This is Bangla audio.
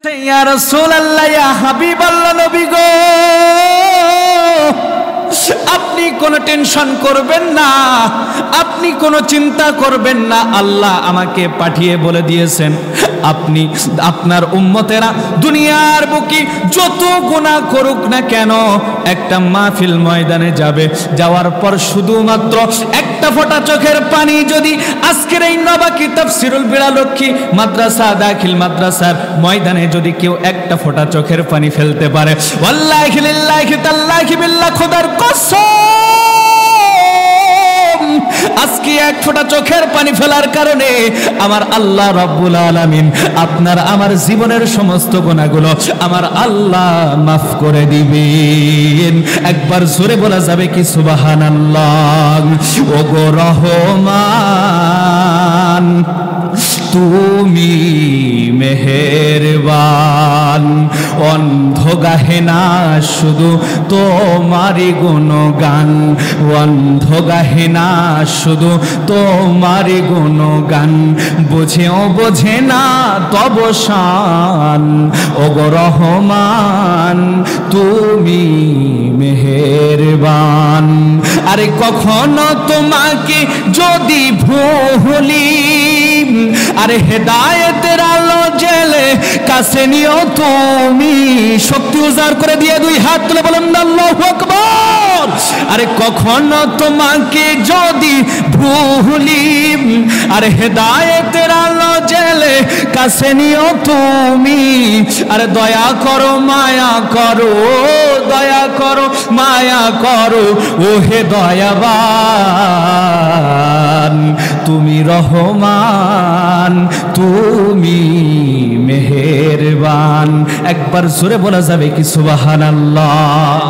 ইয়া রাসূলুল্লাহ, ইয়া হাবিবাল্লাহ, নবী গো, আপনি কোনো টেনশন করবেন না, আপনি কোনো চিন্তা করবেন না। আল্লাহ আমাকে পাঠিয়ে বলে দিয়েছেন, আপনি আপনার উম্মতেরা দুনিয়ার বুকে যত গুনাহ করুক না কেন, একটা মাহফিল ময়দানে যাবে, যাওয়ার পর শুধুমাত্র একটা ফোঁটা চোখের পানি যদি আজকের এই নবাকি তাফসীরুল বিড়ালক্ষী মাদ্রাসা দাখিল মাদ্রাসার ময়দানে যদি কেউ একটা ফোঁটা চোখের পানি ফেলতে পারে, ওয়াল্লাহি লিল্লাহি তাল্লাহি বিল্লাহ, খোদার কসম, আজকে এক ফোঁটা চোখের পানি ফেলার কারণে আমার আল্লাহ রাব্বুল আলামিন আপনার আমার জীবনের সমস্ত গুনাহগুলো আমার আল্লাহ মাফ করে দিবেন। একবার জোরে বলা যাবে কি সুবহানাল্লাহ? ওগো রহমান, তুমি মেহেরবান, অন্ধ গাহে না শুধু তোমারই গুণগান, অন্ধ গাহে না শুধু তোমারই গুণগান, বুঝেও বোঝে না তব শান। ওগো রহমান, তুমি মেহেরবান। আরে কখনো তোমাকে যদি ভুলি, আরে হেদায়েতের আলো জেলে কাছে নিও তুমি। শক্তি উজাড় করে দিয়ে দুই হাত তুলে বলেন আল্লাহু আকবার। আরে কখনো তোমাকে যদি ভুলি, আরে হেদায়েতের আলো জেলে কাছে নিও তুমি। আরে দয়া করো মায়া করো, দয়া করো মায়া করো, ও হে দয়াবান, তুমি রহমান, তুমি মেহেরবান। একবার জোরে বলা যাবে কি সুবহানাল্লাহ?